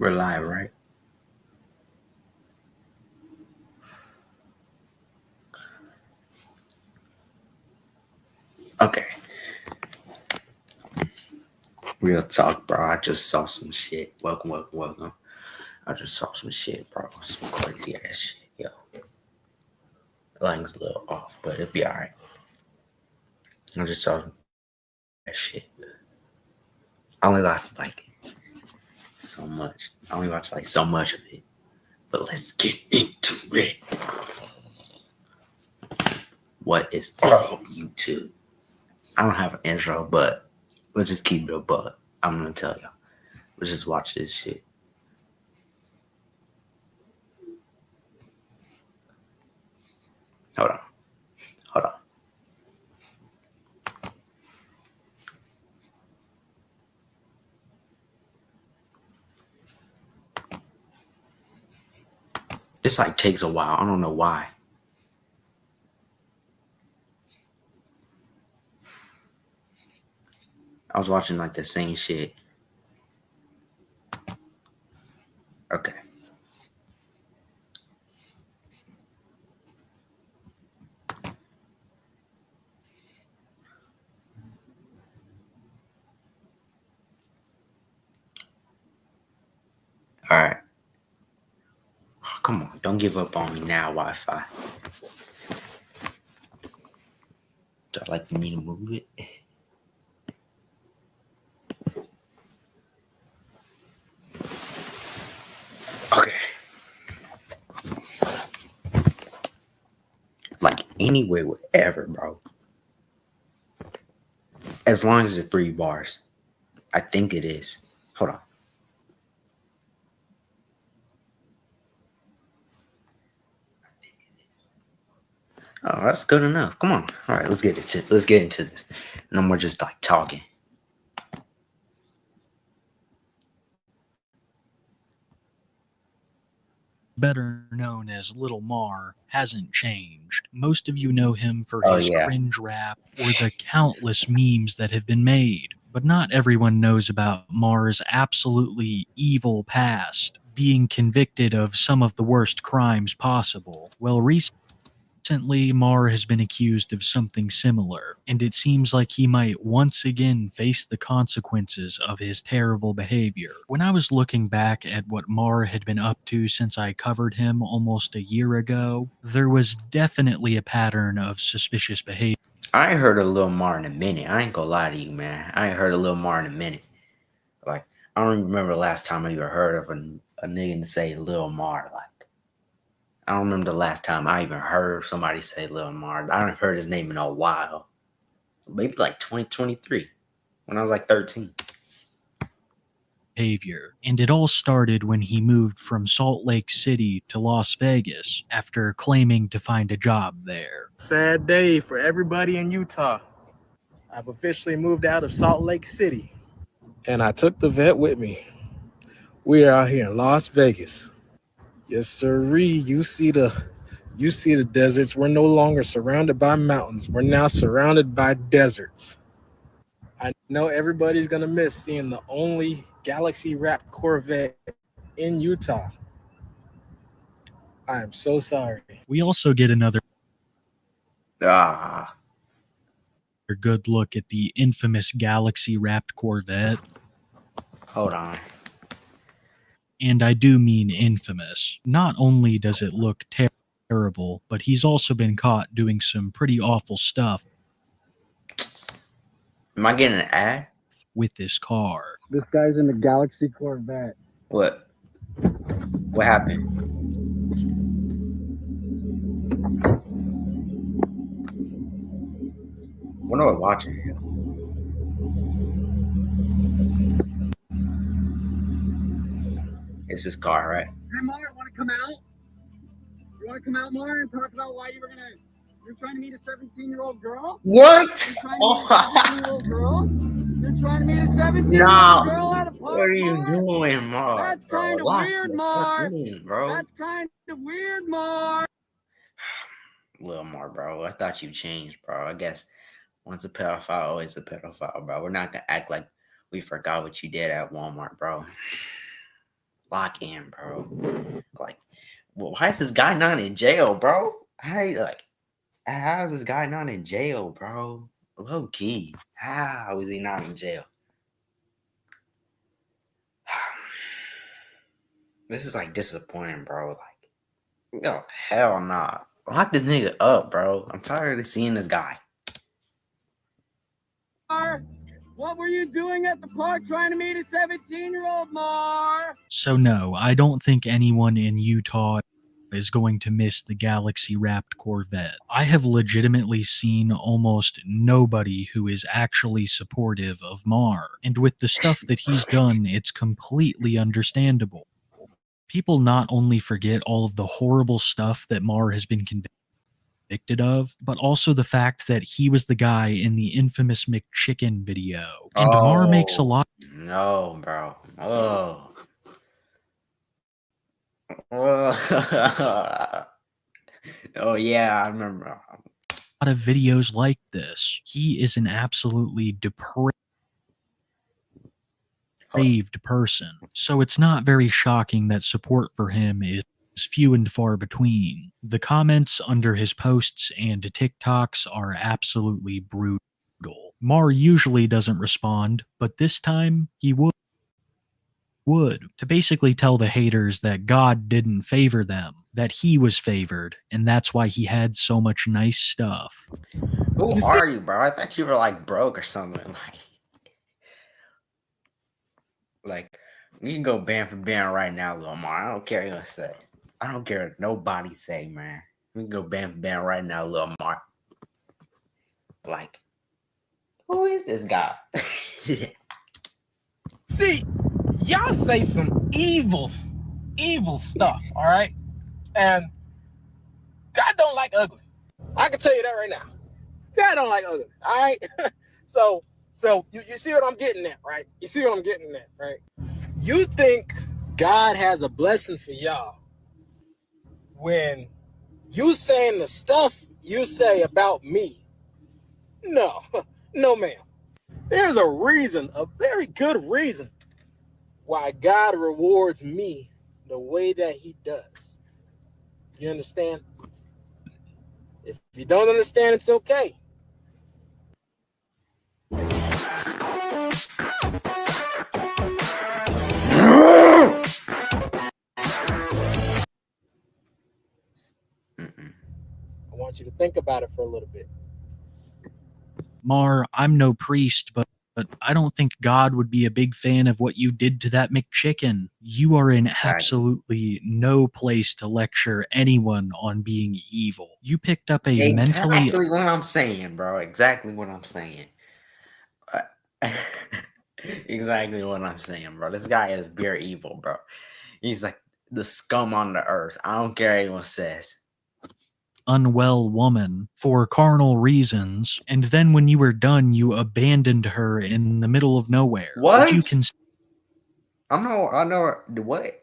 We're live, right? Okay. Real talk, bro. I just saw some shit. Welcome. I just saw some shit, bro. Some crazy ass shit. Yo. The line's a little off, but it'll be alright. I just saw that shit. I only watched like so much. I only watched like so much of it. But let's get into it. What is up, YouTube? I don't have an intro, but let's just keep it a buck. I'm gonna tell y'all. Let's just watch this shit. Hold on. This like takes a while. I don't know why. I was watching like the same shit. Okay. All right. Oh, come on. Don't give up on me now, Wi-Fi. Do I like need to move it? Okay. Like anywhere, whatever, bro. As long as it's 3 bars. I think it is. Hold on. Oh, that's good enough. Come on. All right, let's get into this. No more just like talking. Better known as Little Mar, hasn't changed. Most of you know him for his cringe rap or the countless memes that have been made, but not everyone knows about Mar's absolutely evil past, being convicted of some of the worst crimes possible. Well, recently, Mar has been accused of something similar, and it seems like he might once again face the consequences of his terrible behavior. When I was looking back at what Mar had been up to since I covered him almost a year ago, there was definitely a pattern of suspicious behavior. I ain't heard a Lil Mar in a minute. I ain't gonna lie to you, man. I ain't heard a Lil Mar in a minute. Like, I don't even remember the last time I ever heard of a nigga to say Lil Mar. Like, I don't remember the last time I even heard somebody say Lil Mar. I haven't heard his name in a while. Maybe like 2023, when I was like 13. Behavior, and it all started when he moved from Salt Lake City to Las Vegas after claiming to find a job there. Sad day for everybody in Utah. I've officially moved out of Salt Lake City, and I took the vet with me. We are out here in Las Vegas. Yes, sirree. You see the deserts. We're no longer surrounded by mountains. We're now surrounded by deserts. I know everybody's gonna miss seeing the only galaxy-wrapped Corvette in Utah. I am so sorry. We also get another Ah, good look at the infamous galaxy-wrapped Corvette. hold on. And I do mean infamous. Not only does it look terrible, but he's also been caught doing some pretty awful stuff Am I getting an ad? with this car. This guy's in the Galaxy Corvette. What? What happened? What am I watching here? It's this car, right? Hey, Mar, want to come out? You want to come out, Mar, and talk about why you're trying to meet a 17-year-old girl? What? You're trying to meet a 17-year-old girl? You're trying to meet a 17-year-old No. girl at a park, What are you Mar? doing, Mar? That's kind of weird, Mar. That's kind of weird, Mar. Lil Mar, bro. I thought you changed, bro. I guess once a pedophile, always a pedophile, bro. We're not gonna act like we forgot what you did at Walmart, bro. lock in, bro. Like, well, why is this guy not in jail, bro? How is this guy not in jail, bro? Low key. How is he not in jail? This is like disappointing, bro. Like, yo, hell nah. Lock this nigga up, bro. I'm tired of seeing this guy. What were you doing at the park trying to meet a 17-year-old, Mar? So no, I don't think anyone in Utah is going to miss the Galaxy-wrapped Corvette. I have legitimately seen almost nobody who is actually supportive of Mar, and with the stuff that he's done, it's completely understandable. People not only forget all of the horrible stuff that Mar has been convicted of, but also the fact that he was the guy in the infamous McChicken video. And Mar makes a lot. No, bro. Oh. Oh yeah, I remember. A lot of videos like this. He is an absolutely depraved person. So it's not very shocking that support for him is few and far between. The comments under his posts and TikToks are absolutely brutal. Mar usually doesn't respond, but this time he would to basically tell the haters that God didn't favor them, that he was favored, and that's why he had so much nice stuff. Who are you, bro? I thought you were like broke or something. Like you can go band for band right now, Lil Mar. I don't care what you say. I don't care what nobody say, man. We can go band for band right now, Lil Mar. Like, who is this guy? See, y'all say some evil stuff, all right? And God don't like ugly. I can tell you that right now. God don't like ugly, all right? So you see what I'm getting at, right? You see what I'm getting at, right? You think God has a blessing for y'all when you saying the stuff you say about me. No, no, ma'am. There's a reason, a very good reason, why God rewards me the way that he does. You understand? If you don't understand, it's okay. I want you to think about it for a little bit. Mar, I'm no priest, but I don't think God would be a big fan of what you did to that McChicken. You are in absolutely no place to lecture anyone on being evil. You picked up a mentally... Exactly what I'm saying, bro. Exactly what I'm saying. Exactly what I'm saying, bro. This guy is pure evil, bro. He's like the scum on the earth. I don't care what anyone says. Unwell woman for carnal reasons, and then when you were done, you abandoned her in the middle of nowhere. What? You I know. What?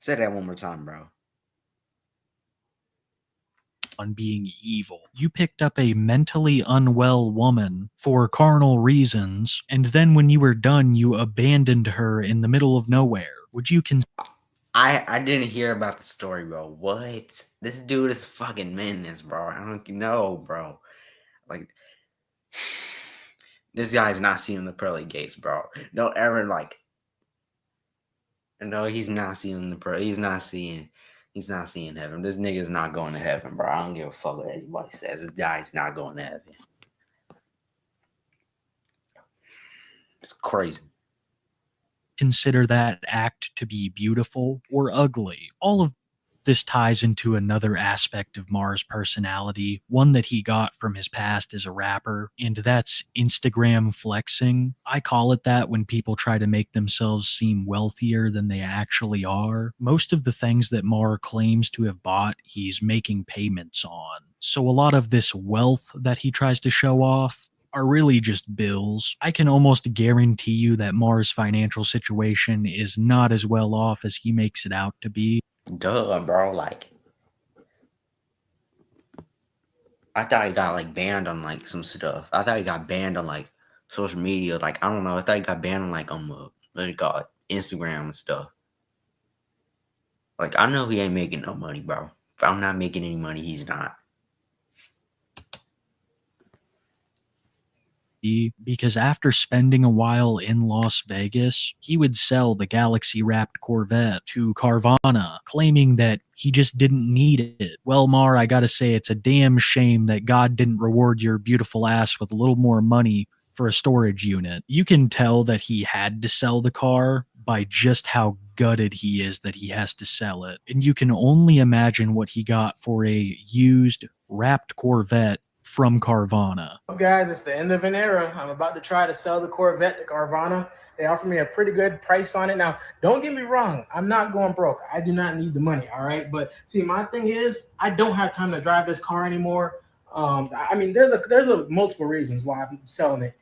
Say that one more time, bro. On being evil. You picked up a mentally unwell woman for carnal reasons, and then when you were done, you abandoned her in the middle of nowhere. Would you I didn't hear about the story, bro. What? This dude is fucking menace, bro. I don't know, bro. Like, this guy's not seeing the pearly gates, bro. Don't ever like. No, he's not seeing the pearly. He's not seeing heaven. This nigga's not going to heaven, bro. I don't give a fuck what anybody says. This guy's not going to heaven. It's crazy. Consider that act to be beautiful or ugly? All of this ties into another aspect of Mar's personality, one that he got from his past as a rapper, and that's Instagram flexing. I call it that when people try to make themselves seem wealthier than they actually are. Most of the things that Mar claims to have bought, he's making payments on. So a lot of this wealth that he tries to show off are really just bills. I can almost guarantee you that Mar's financial situation is not as well off as he makes it out to be. Duh, bro. Like, I thought he got like banned on like some stuff. I thought he got banned on like social media. Like, I don't know. I thought he got banned on like what do you call it? Instagram and stuff. Like, I know he ain't making no money, bro. If I'm not making any money, he's not. Because after spending a while in Las Vegas, he would sell the Galaxy-wrapped Corvette to Carvana, claiming that he just didn't need it. Well, Mar, I gotta say, it's a damn shame that God didn't reward your beautiful ass with a little more money for a storage unit. You can tell that he had to sell the car by just how gutted he is that he has to sell it. And you can only imagine what he got for a used, wrapped Corvette from Carvana. Guys, it's the end of an era. I'm about to try to sell the Corvette to Carvana. They offer me a pretty good price on it. Now, don't get me wrong. I'm not going broke. I do not need the money, all right? But see, my thing is, I don't have time to drive this car anymore. I mean, there's a multiple reasons why I'm selling it.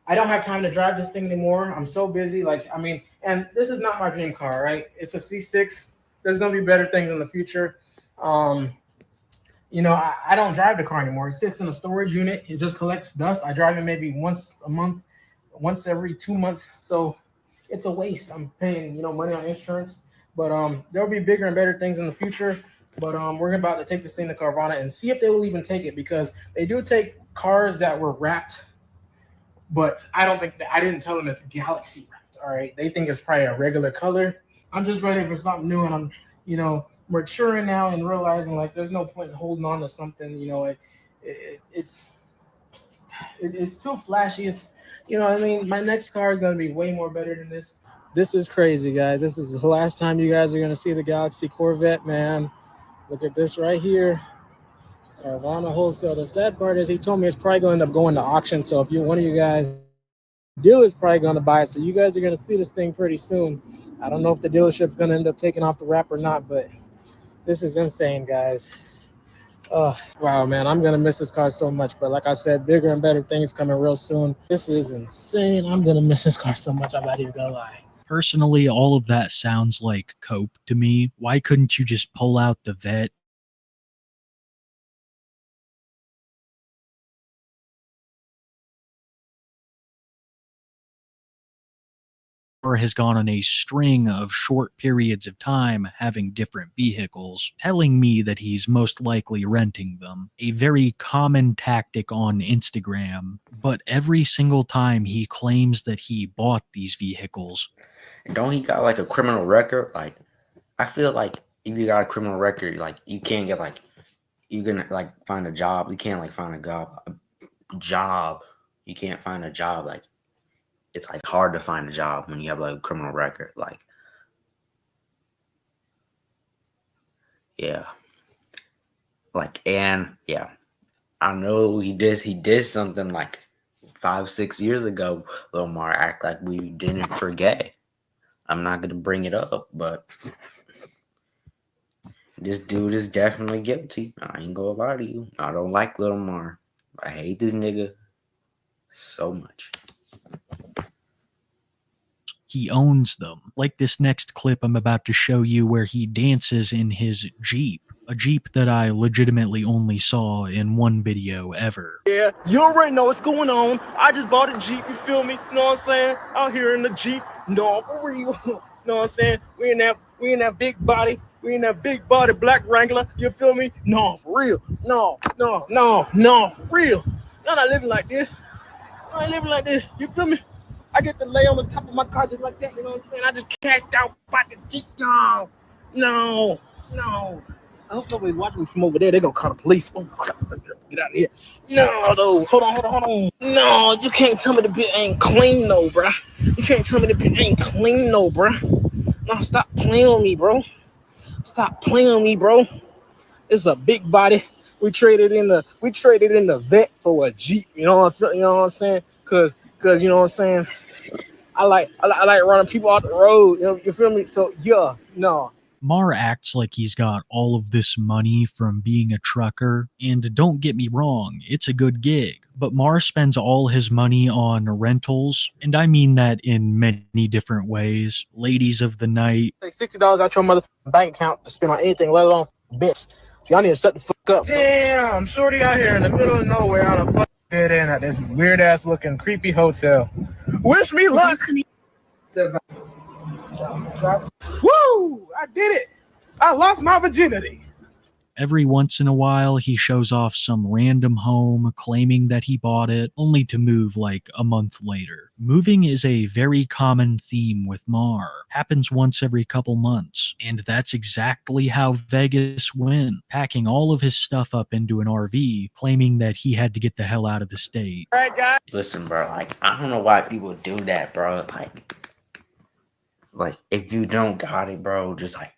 I don't have time to drive this thing anymore. I'm so busy. Like, I mean, and this is not my dream car, right? It's a C6. There's gonna be better things in the future. You know, I don't drive the car anymore. It sits in a storage unit. It just collects dust. I drive it maybe once a month, once every 2 months. So it's a waste. I'm paying, money on insurance. But there'll be bigger and better things in the future. But we're about to take this thing to Carvana and see if they will even take it, because they do take cars that were wrapped. But I didn't tell them it's Galaxy wrapped. All right. They think it's probably a regular color. I'm just ready for something new, and I'm, maturing now and realizing like there's no point in holding on to something. It's too flashy. It's, I mean, my next car is going to be way more better than this. This is crazy, guys. This is the last time you guys are going to see the Galaxy Corvette, man. Look at this right here. Carvana wholesale. The sad part is he told me it's probably going to end up going to auction. So if you're one of you guys, dealer's probably going to buy it. So you guys are going to see this thing pretty soon. I don't know if the dealership's going to end up taking off the wrap or not, but this is insane, guys. Wow, man, I'm going to miss this car so much. But like I said, bigger and better things coming real soon. This is insane. I'm going to miss this car so much. I'm not even going to lie. Personally, all of that sounds like cope to me. Why couldn't you just pull out the vet? Or has gone on a string of short periods of time having different vehicles, telling me that he's most likely renting them. A very common tactic on Instagram, but every single time he claims that he bought these vehicles. And don't he got like a criminal record? Like, I feel like if you got a criminal record, like you can't get like, you're gonna like find a job. You can't like find a job. You can't find a job. Like, it's like hard to find a job when you have like a criminal record. Like, yeah. Like, and yeah, I know he did something like 5-6 years ago. Lil Mar, act like we didn't forget. I'm not gonna bring it up, but this dude is definitely guilty. I ain't gonna lie to you. I don't like Lil Mar. I hate this nigga so much. He owns them. Like this next clip I'm about to show you where he dances in his Jeep. A Jeep that I legitimately only saw in one video ever. Yeah, you already know what's going on. I just bought a Jeep, you feel me? You know what I'm saying? Out here in the Jeep. No, for real. You know what I'm saying? We in that big body. We in that big body black Wrangler. You feel me? No, for real. No, for real. Y'all not living like this. I ain't living like this. You feel me? I get to lay on the top of my car just like that, you know what I'm saying? I just cashed out by the Jeep. No. I hope nobody's watching me from over there. They're going to call the police. Oh, crap. Get out of here. No. Hold on. No, you can't tell me the bit ain't clean, no, bruh. You can't tell me the bit ain't clean, no, bruh. No, stop playing on me, bro. It's a big body. We traded in the vet for a Jeep. You know what I'm saying? Cause you know what I'm saying? I like running people off the road. You feel me? So yeah, no. Mar acts like he's got all of this money from being a trucker, and don't get me wrong, it's a good gig. But Mar spends all his money on rentals, and I mean that in many different ways. Ladies of the night. Take $60 out your motherfucking bank account to spend on anything, let alone bitch. So y'all need to shut the fuck up. Damn, shorty out here in the middoo of nowhere on a fuck dead end at this weird ass looking creepy hotel. Wish me luck. Woo! I did it. I lost my virginity. Every once in a while, he shows off some random home claiming that he bought it, only to move like a month later. Moving is a very common theme with Mar. Happens once every couple months. And that's exactly how Vegas went, packing all of his stuff up into an RV, claiming that he had to get the hell out of the state. Right, guys? Listen, bro, like, I don't know why people do that, bro. Like, if you don't got it, bro, just, like,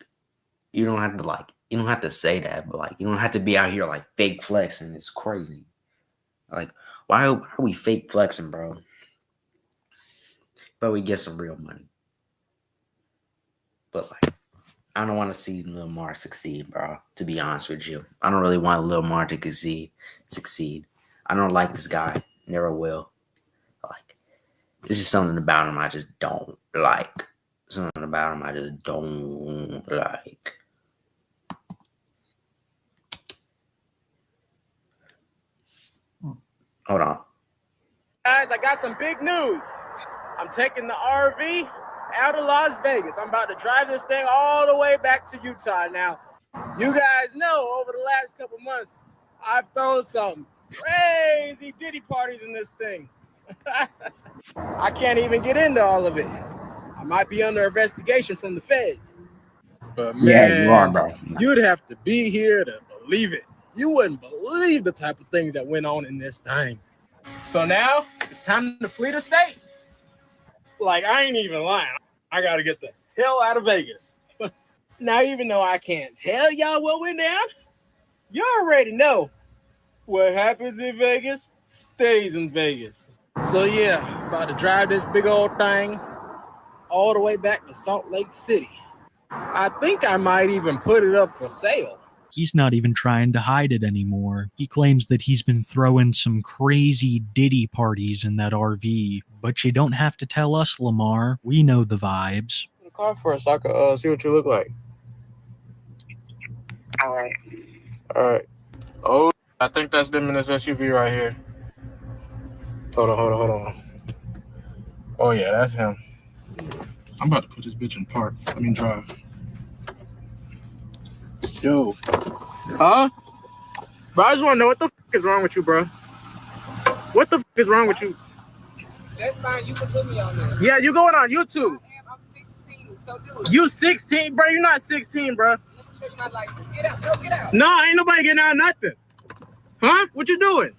you don't have to say that, but, like, you don't have to be out here, like, fake flexing. It's crazy. Like, why are we fake flexing, bro? But we get some real money. But, like, I don't want to see Lil Mar succeed, bro, to be honest with you. I don't really want Lil Mar to succeed. I don't like this guy. Never will. Like, there's just something about him I just don't like. Something about him I just don't like. Hold on. Guys, I got some big news. I'm taking the RV out of Las Vegas. I'm about to drive this thing all the way back to Utah. Now, you guys know over the last couple months, I've thrown some crazy Diddy parties in this thing. I can't even get into all of it. I might be under investigation from the feds. But man, yeah, you are, bro. You'd have to be here to believe it. You wouldn't believe the type of things that went on in this thing. So now it's time to flee the state. Like, I ain't even lying. I got to get the hell out of Vegas. Now, even though I can't tell y'all what went down, you already know what happens in Vegas stays in Vegas. So yeah, about to drive this big old thing all the way back to Salt Lake City. I think I might even put it up for sale. He's not even trying to hide it anymore. He claims that he's been throwing some crazy Diddy parties in that RV, but you don't have to tell us, Lamar. We know the vibes. The car first, so I can see what you look like. All right. Oh, I think that's them in this SUV right here. Hold on. Oh yeah, that's him. I'm about to put this bitch in park. Drive. Yo. Huh? Bro, I just want to know what the is wrong with you, bro. What the is wrong with you? That's fine. You can put me on there. Yeah, you going on YouTube. I'm 16, so do it. You 16, bro? You're not 16, bro. Let me show you my license. Get out, bro. Get out. No, ain't nobody getting out nothing. Huh? What you doing?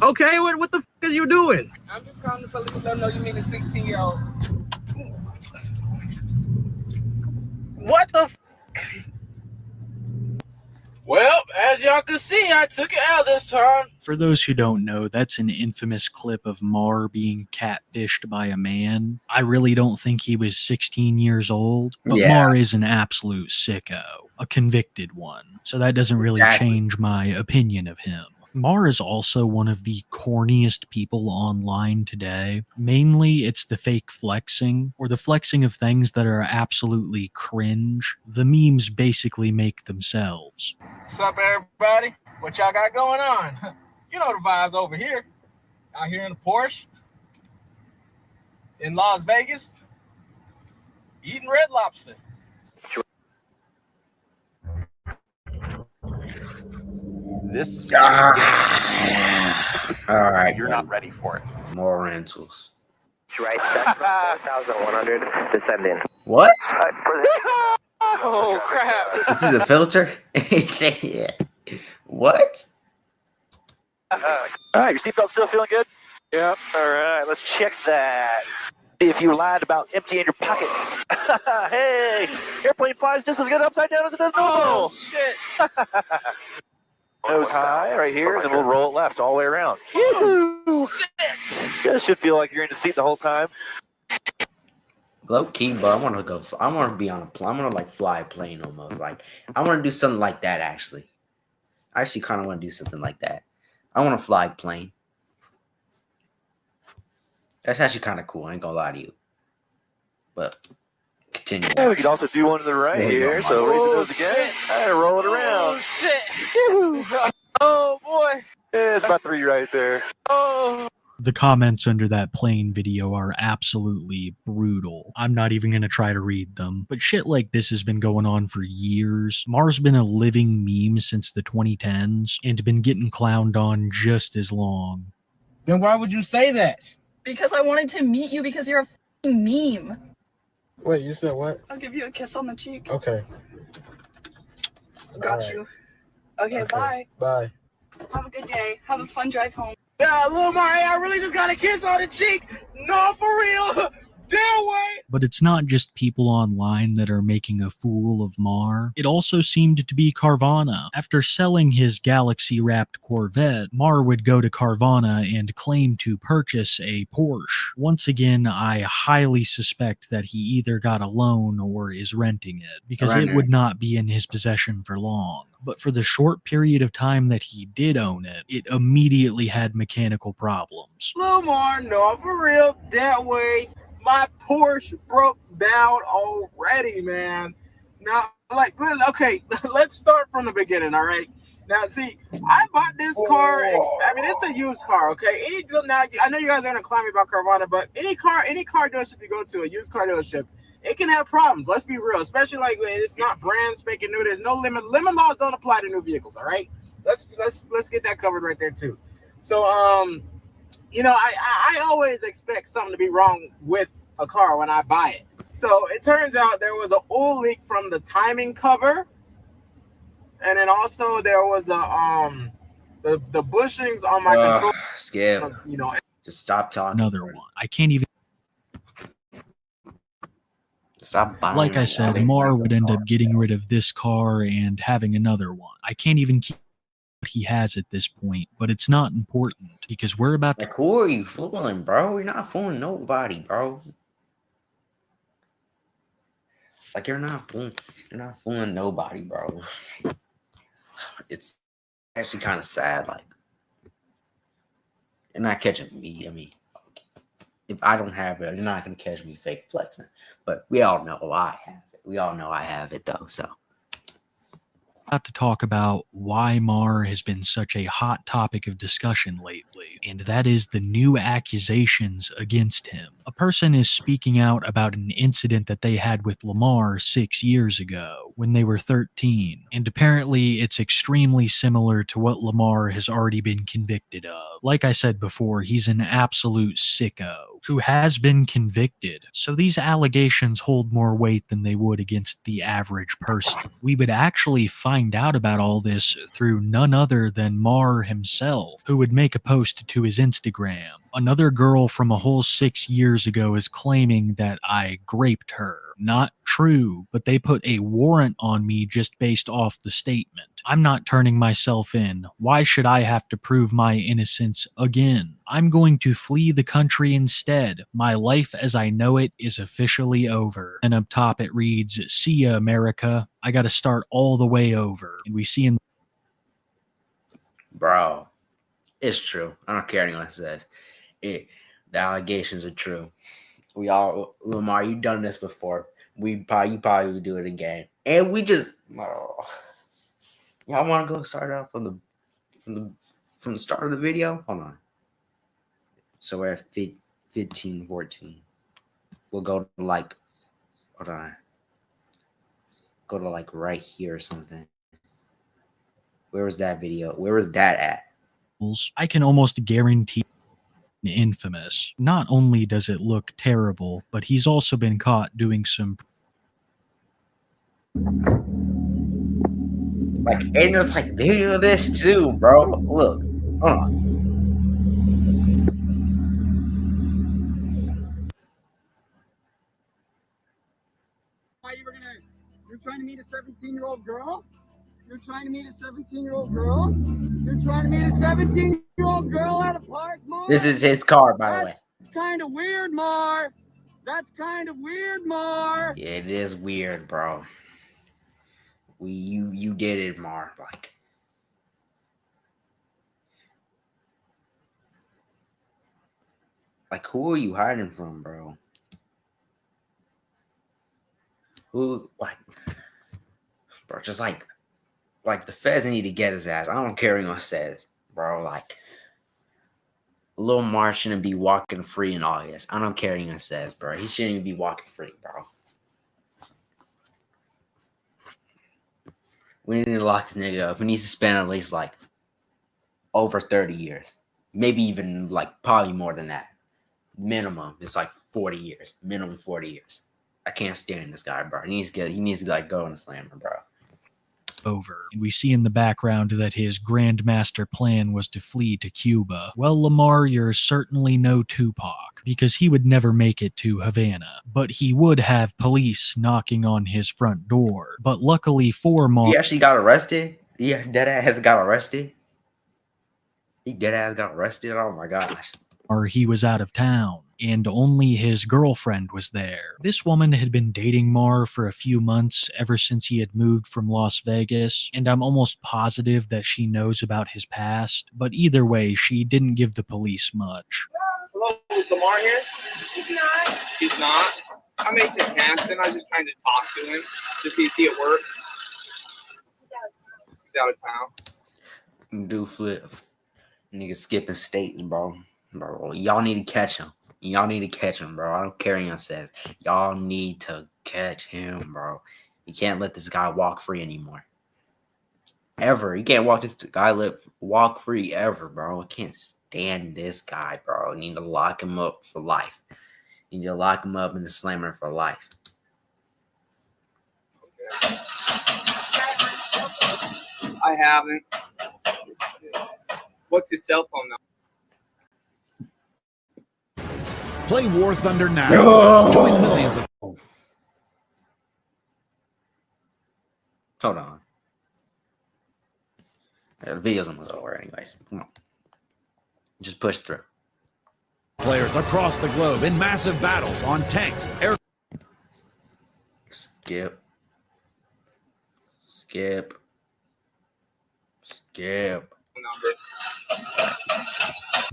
Okay, what the is you doing? I'm just calling the police. Let them know you mean a 16-year-old. What the Well, as y'all can see, I took it out this time. For those who don't know, that's an infamous clip of Mar being catfished by a man. I really don't think he was 16 years old, but Yeah. Mar is an absolute sicko, a convicted one. So that doesn't really change my opinion of him. Mar is also one of the corniest people online today. Mainly, it's the fake flexing, or the flexing of things that are absolutely cringe. The memes basically make themselves. What's up, everybody? What y'all got going on? You know the vibes over here. Out here in the Porsche. In Las Vegas. Eating Red Lobster. This All right. you're not ready for it. More rentals. Right, that's 4,100 descending. What? Oh, crap. This is a filter? Yeah. What? All right, your seatbelt still feeling good? Yep. All right, let's check that. See if you lied about emptying your pockets. Hey, airplane flies just as good upside down as it does normal. Oh, shit. Nose high right here, and then we'll roll it left all the way around. Woo! Yeah, it should feel like you're in the seat the whole time. Low key, bro. I want to be on a plane. I want to like fly a plane almost. Like, I want to do something like that actually. I actually kind of want to do something like that. I want to fly a plane. That's actually kind of cool. I ain't gonna lie to you. But continue. Yeah, we could also do one to the right here. So raise the nose again. And roll it around. Oh, shit. Oh, boy. Yeah, it's about 3 right there. Oh. The comments under that plane video are absolutely brutal. I'm not even going to try to read them. But shit like this has been going on for years. Mar's been a living meme since the 2010s and been getting clowned on just as long. Then why would you say that? Because I wanted to meet you because you're a f***ing meme. Wait, you said what? I'll give you a kiss on the cheek. Okay. Got you. Okay, bye. Bye. Have a good day. Have a fun drive home. Yeah, Lil Mar, I really just got a kiss on the cheek. No, for real. Damn way. But it's not just people online that are making a fool of Mar. It also seemed to be Carvana. After selling his Galaxy-wrapped Corvette, Mar would go to Carvana and claim to purchase a Porsche. Once again, I highly suspect that he either got a loan or is renting it, because it would not be in his possession for long. But for the short period of time that he did own it, it immediately had mechanical problems. Lil Mar, no, for real. That way. My Porsche broke down already, man. Now, like, okay, let's start from the beginning, all right? Now, see, I bought this car. I mean, it's a used car, okay? Now, I know you guys are gonna clown me about Carvana, but any car dealership you go to, a used car dealership, it can have problems. Let's be real, especially like when it's not brand spanking new. There's no limit. Limit laws don't apply to new vehicles, all right? Let's get that covered right there too. So, you know, I always expect something to be wrong with a car when I buy it. So it turns out there was an oil leak from the timing cover, and then also there was a the bushings on my control. Skip. You know, just stop talking. Another one. I can't even. Stop buying. Like I said, Mar would end up getting rid of this car and having another one. I can't even keep what he has at this point, but it's not important because we're about to. Like, who are you fooling, bro? You're not fooling nobody, bro. Like, you're not fooling nobody, bro. It's actually kind of sad. Like, you're not catching me. I mean, if I don't have it, you're not gonna catch me fake flexing. But we all know I have it. We all know I have it though. So. To talk about why Mar has been such a hot topic of discussion lately, and that is the new accusations against him. A person is speaking out about an incident that they had with Lamar 6 years ago when they were 13, and apparently it's extremely similar to what Lamar has already been convicted of. Like I said before, he's an absolute sicko who has been convicted, so these allegations hold more weight than they would against the average person. We would actually find out about all this through none other than Mar himself, who would make a post to his Instagram. Another girl from a whole 6 years ago is claiming that I graped her. Not true, but they put a warrant on me just based off the statement. I'm not turning myself in. Why should I have to prove my innocence again? I'm going to flee the country instead. My life as I know it is officially over. And up top it reads, "See ya, America. I gotta start all the way over." And we see in. Bro, it's true. I don't care anyone says. The allegations are true. We all, Lamar, you've done this before. You probably would do it again. And we just, y'all want to go start out from the start of the video? Hold on. So we're at 15, 14. We'll go to like, hold on. Go to like right here or something. Where was that video? Where was that at? I can almost guarantee infamous. Not only does it look terrible, but he's also been caught doing some like, and there's like video of this too, bro. Look, hold on. Why you're trying to meet a 17-year-old girl? You're trying to meet a 17-year-old girl? You're trying to meet a 17-year-old girl at a park, Mar? This is his car, by the way. That's kind of weird, Mar. That's kind of weird, Mar. Yeah, it is weird, bro. You did it, Mar. Like, who are you hiding from, bro? Who, like, bro? Just like the feds need to get his ass. I don't care what anyone says, bro. Like, Lil Mar shouldn't be walking free in August. I don't care what anyone says, bro. He shouldn't even be walking free, bro. We need to lock this nigga up. He needs to spend at least like over 30 years. Maybe even like probably more than that. Minimum. It's like 40 years. Minimum 40 years. I can't stand this guy, bro. He needs to like go in the slammer, bro. Over. And we see in the background that his grandmaster plan was to flee to Cuba. Well, Lamar, you're certainly no Tupac, because he would never make it to Havana. But he would have police knocking on his front door. But luckily for Mar... He actually got arrested? Yeah, deadass got arrested? He deadass got arrested? Oh my gosh. Or he was out of town, and only his girlfriend was there. This woman had been dating Mar for a few months ever since he had moved from Las Vegas, and I'm almost positive that she knows about his past, but either way, she didn't give the police much. Hello, is Lamar here? He's not. He's not? I made the Hanson. I was just trying to talk to him to see if he at work. He's out of town. Do flip. Nigga skipping states, bro. Bro, y'all need to catch him. Y'all need to catch him, bro. I don't care what anyone says. Y'all need to catch him, bro. You can't let this guy walk free anymore. Ever. You can't walk free ever, bro. I can't stand this guy, bro. You need to lock him up for life. You need to lock him up in the slammer for life. I haven't. What's his cell phone number? Play War Thunder now. Join millions of... Hold on. The video's almost over anyways. Come on. Just push through. Players across the globe in massive battles on tanks, air... Skip. Skip. Skip. Number.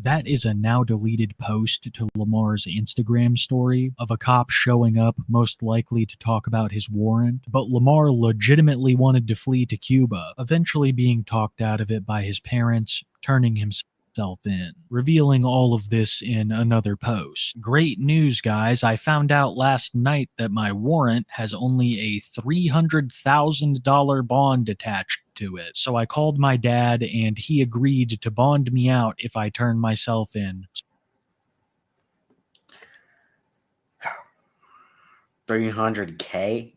That is a now deleted post to Lamar's Instagram story of a cop showing up, most likely to talk about his warrant. But Lamar legitimately wanted to flee to Cuba, eventually being talked out of it by his parents, turning himself in, revealing all of this in another post. Great news, guys. I found out last night that my warrant has only a $300,000 bond attached to it. So I called my dad and he agreed to bond me out if I turn myself in. $300K?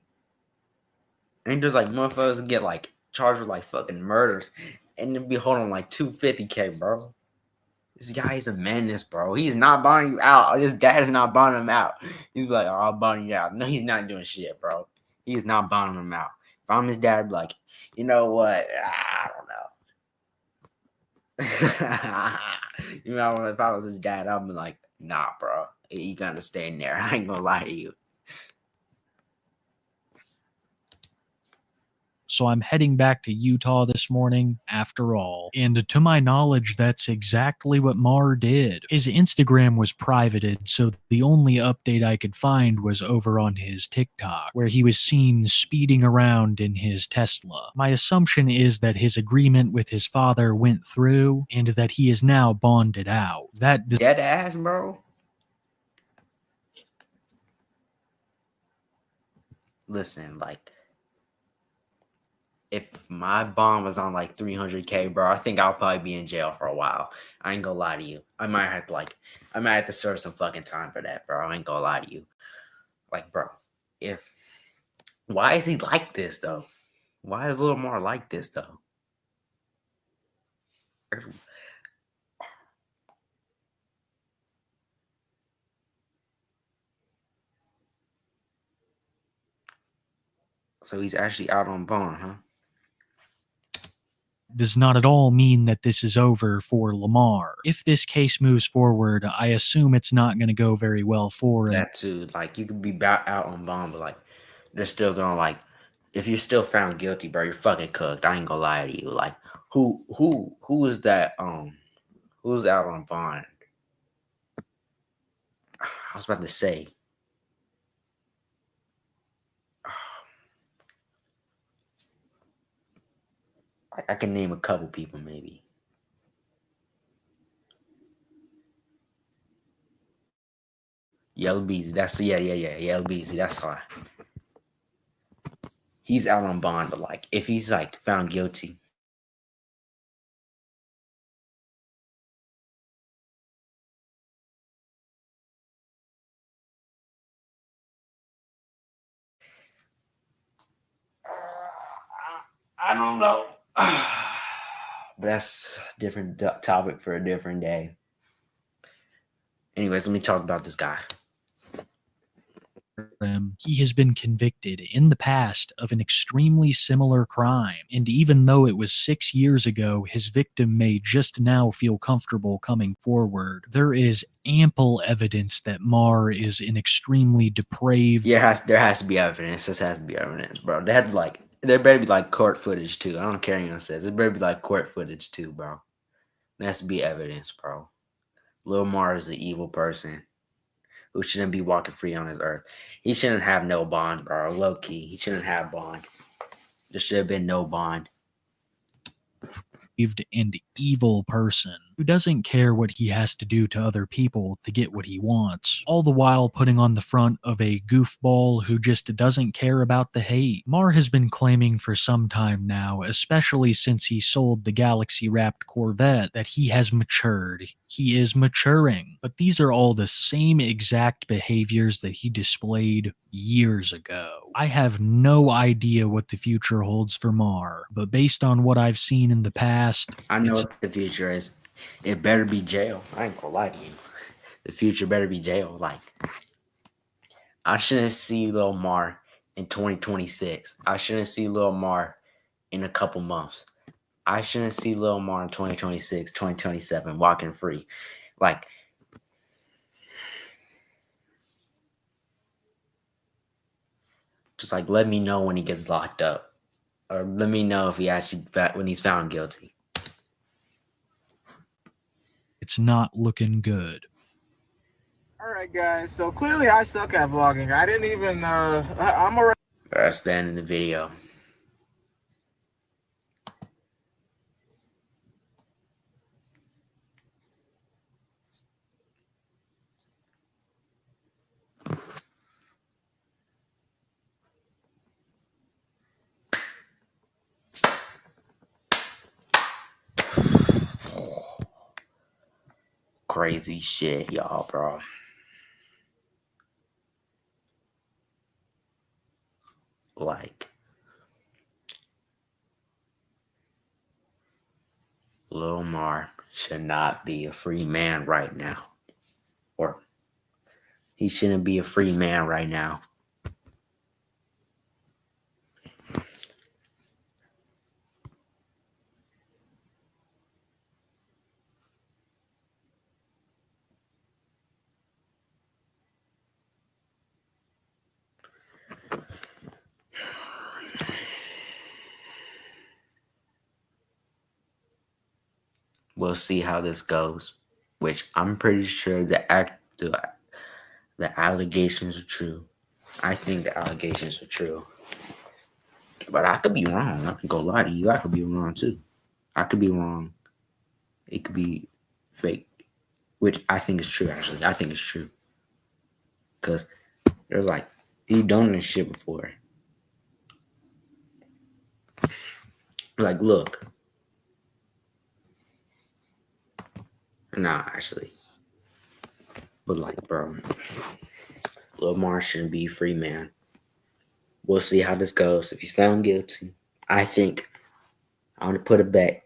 And there's like motherfuckers get like charged with like fucking murders and then be holding like $250K, bro. This guy is a menace, bro. He's not bonding you out. His dad is not bonding him out. He's like, oh, I'll bond you out. No, he's not doing shit, bro. He's not bonding him out. If I'm his dad, I'd be like, you know what? I don't know. You know, if I was his dad, I'd be like, nah, bro. You gotta stay in there. I ain't gonna lie to you. So I'm heading back to Utah this morning, after all. And to my knowledge, that's exactly what Mar did. His Instagram was privated, so the only update I could find was over on his TikTok, where he was seen speeding around in his Tesla. My assumption is that his agreement with his father went through, and that he is now bonded out. That dead ass, bro. Listen, like, if my bond was on like $300K, bro, I think I'll probably be in jail for a while. I ain't gonna lie to you. I might have to serve some fucking time for that, bro. I ain't gonna lie to you. Like, bro, why is he like this though? Why is Lil Mar like this though? So he's actually out on bond, huh? Does not at all mean that this is over for Lamar. If this case moves forward, I assume it's not going to go very well for him. That too, like, you could be out on bond, but like, they're still gonna like, if you're still found guilty, bro, you're fucking cooked. I ain't gonna lie to you. Like, who is that? Who's out on bond? I was about to say. I can name a couple people, maybe. Yellow Beezy. That's yeah. Yellow Beezy. That's why. He's out on bond, but like if he's like found guilty. I don't know. But that's a different topic for a different day. Anyways, let me talk about this guy. He has been convicted in the past of an extremely similar crime, and even though it was 6 years ago, his victim may just now feel comfortable coming forward. There is ample evidence that Marr is an extremely depraved. Yeah, there has to be evidence. This has to be evidence, bro. They had to like, there better be like court footage too. I don't care what anyone says. There better be like court footage too, bro. There has to be evidence, bro. Lil Marr is an evil person who shouldn't be walking free on this earth. He shouldn't have no bond, bro. Low key, he shouldn't have bond. There should have been no bond. And evil person who doesn't care what he has to do to other people to get what he wants, all the while putting on the front of a goofball who just doesn't care about the hate. Marr has been claiming for some time now, especially since he sold the Galaxy-wrapped Corvette, that he has matured. He is maturing. But these are all the same exact behaviors that he displayed years ago. I have no idea what the future holds for Marr, but based on what I've seen in the past, I know what the future is. It better be jail. I ain't gonna lie to you. The future better be jail. Like, I shouldn't see Lil Marr in 2026. I shouldn't see Lil Marr in a couple months. I shouldn't see Lil Marr in 2026, 2027 walking free. Like, just like let me know when he gets locked up, or let me know if he actually when he's found guilty. It's not looking good. All right, guys. So clearly, I suck at vlogging. I didn't even. I'm already. That's the end of the video. Crazy shit, y'all, bro. Like, Lil Marr should not be a free man right now. Or he shouldn't be a free man right now. We'll see how this goes, which I'm pretty sure the allegations are true. I think the allegations are true. But I could be wrong. I can go lie to you. I could be wrong too. I could be wrong. It could be fake, which I think is true, actually. I think it's true. Because they're like, you've done this shit before. Like, look. Nah, actually. But like, bro, Lil Marr shouldn't be a free man. We'll see how this goes. If he's found guilty, I think I'm gonna put a bet.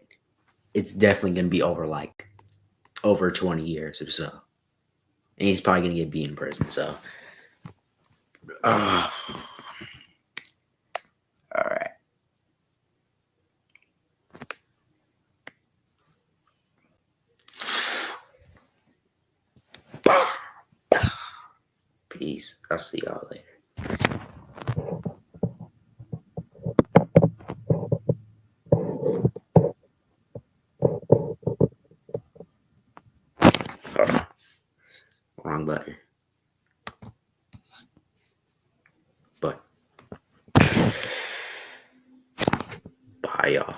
It's definitely gonna be over 20 years or so. And he's probably gonna get beat in prison. So all right. Peace. I'll see y'all later. Wrong button. But bye, y'all.